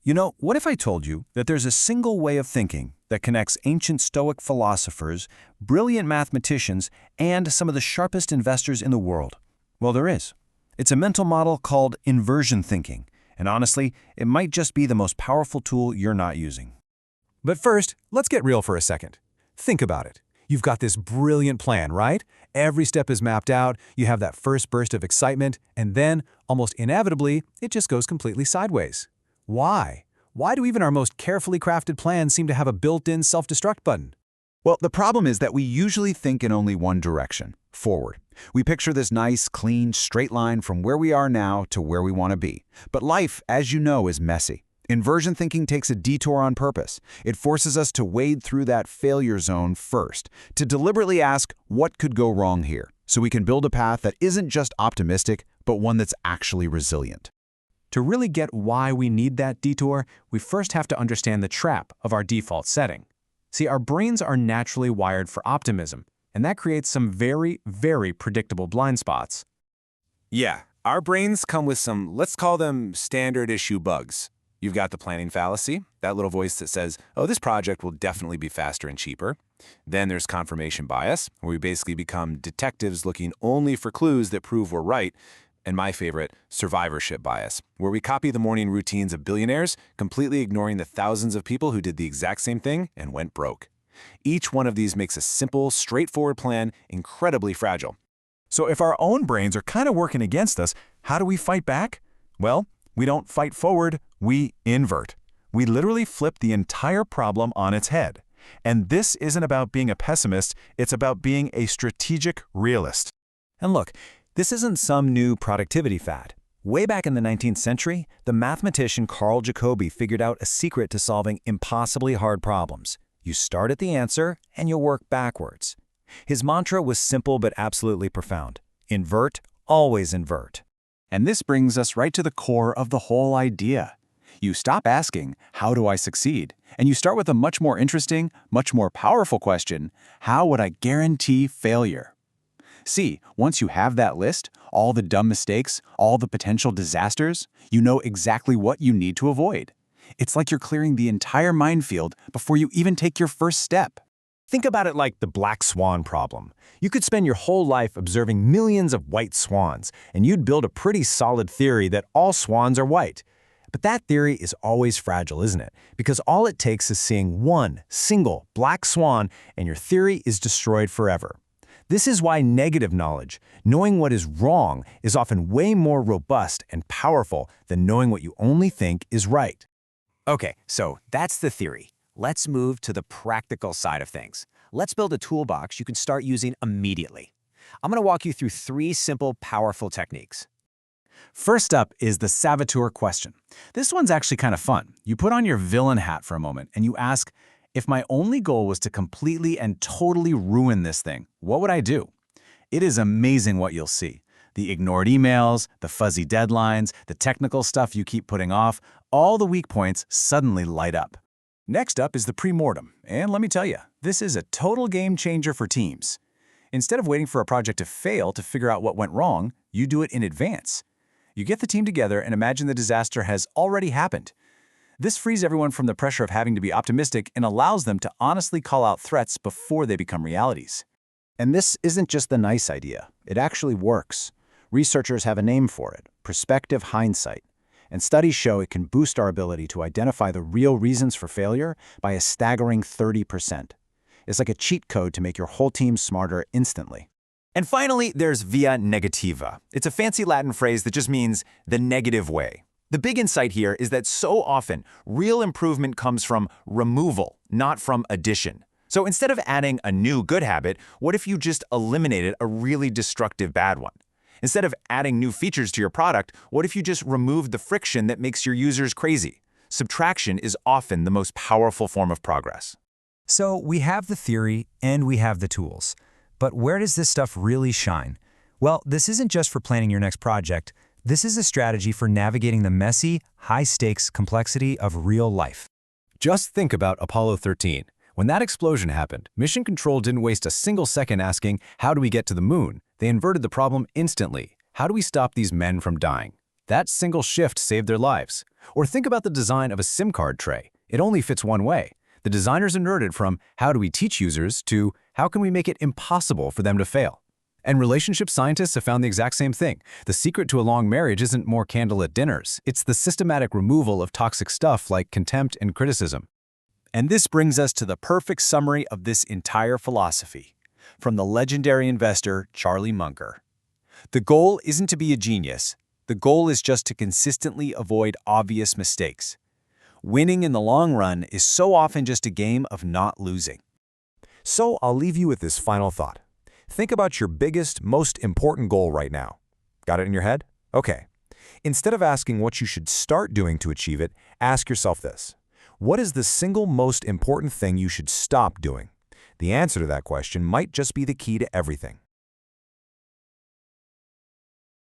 What if I told you that there's a single way of thinking that connects ancient Stoic philosophers, brilliant mathematicians, and some of the sharpest investors in the world? Well, there is. It's a mental model called inversion thinking, and honestly, it might just be the most powerful tool you're not using. But first, let's get real for a second. Think about it. You've got this brilliant plan, right? Every step is mapped out, you have that first burst of excitement, and then, almost inevitably, it just goes completely sideways. Why? Why do even our most carefully crafted plans seem to have a built-in self-destruct button? Well, the problem is that we usually think in only one direction, forward. We picture this nice, clean, straight line from where we are now to where we want to be. But life, as you know, is messy. Inversion thinking takes a detour on purpose. It forces us to wade through that failure zone first, to deliberately ask what could go wrong here, so we can build a path that isn't just optimistic, but one that's actually resilient. To really get why we need that detour, we first have to understand the trap of our default setting. See, our brains are naturally wired for optimism, and that creates some very, very predictable blind spots. Yeah, our brains come with some, let's call them standard issue bugs. You've got the planning fallacy, that little voice that says, oh, this project will definitely be faster and cheaper. Then there's confirmation bias, where we basically become detectives looking only for clues that prove we're right. And my favorite, survivorship bias, where we copy the morning routines of billionaires, completely ignoring the thousands of people who did the exact same thing and went broke. Each one of these makes a simple, straightforward plan incredibly fragile. So if our own brains are kind of working against us, how do we fight back? Well, we don't fight forward, we invert. We literally flip the entire problem on its head. And this isn't about being a pessimist, it's about being a strategic realist. And look, this isn't some new productivity fad. Way back in the 19th century, the mathematician Carl Jacobi figured out a secret to solving impossibly hard problems. You start at the answer, and you'll work backwards. His mantra was simple but absolutely profound. Invert, always invert. And this brings us right to the core of the whole idea. You stop asking, how do I succeed? And you start with a much more interesting, much more powerful question, how would I guarantee failure? See, once you have that list, all the dumb mistakes, all the potential disasters, you know exactly what you need to avoid. It's like you're clearing the entire minefield before you even take your first step. Think about it like the black swan problem. You could spend your whole life observing millions of white swans, and you'd build a pretty solid theory that all swans are white. But that theory is always fragile, isn't it? Because all it takes is seeing one single black swan, and your theory is destroyed forever. This is why negative knowledge, knowing what is wrong, is often way more robust and powerful than knowing what you only think is right. Okay, so that's the theory. Let's move to the practical side of things. Let's build a toolbox you can start using immediately. I'm going to walk you through 3 simple, powerful techniques. First up is the saboteur question. This one's actually kind of fun. You put on your villain hat for a moment and you ask, if my only goal was to completely and totally ruin this thing, what would I do? It is amazing what you'll see. The ignored emails, the fuzzy deadlines, the technical stuff you keep putting off, all the weak points suddenly light up. Next up is the pre-mortem, and let me tell you, this is a total game changer for teams. Instead of waiting for a project to fail to figure out what went wrong, you do it in advance. You get the team together and imagine the disaster has already happened. This frees everyone from the pressure of having to be optimistic and allows them to honestly call out threats before they become realities. And this isn't just the nice idea. It actually works. Researchers have a name for it, prospective hindsight. And studies show it can boost our ability to identify the real reasons for failure by a staggering 30%. It's like a cheat code to make your whole team smarter instantly. And finally, there's via negativa. It's a fancy Latin phrase that just means the negative way. The big insight here is that so often, real improvement comes from removal, not from addition. So instead of adding a new good habit, what if you just eliminated a really destructive bad one? Instead of adding new features to your product, what if you just removed the friction that makes your users crazy? Subtraction is often the most powerful form of progress. So we have the theory and we have the tools. But where does this stuff really shine? Well, this isn't just for planning your next project. This is a strategy for navigating the messy, high-stakes complexity of real life. Just think about Apollo 13. When that explosion happened, Mission Control didn't waste a single second asking, how do we get to the moon? They inverted the problem instantly. How do we stop these men from dying? That single shift saved their lives. Or think about the design of a SIM card tray. It only fits one way. The designers inverted from how do we teach users to how can we make it impossible for them to fail. And relationship scientists have found the exact same thing. The secret to a long marriage isn't more candlelit dinners. It's the systematic removal of toxic stuff like contempt and criticism. And this brings us to the perfect summary of this entire philosophy, from the legendary investor Charlie Munger. The goal isn't to be a genius. The goal is just to consistently avoid obvious mistakes. Winning in the long run is so often just a game of not losing. So I'll leave you with this final thought. Think about your biggest, most important goal right now. Got it in your head? Okay. Instead of asking what you should start doing to achieve it, ask yourself this. What is the single most important thing you should stop doing? The answer to that question might just be the key to everything.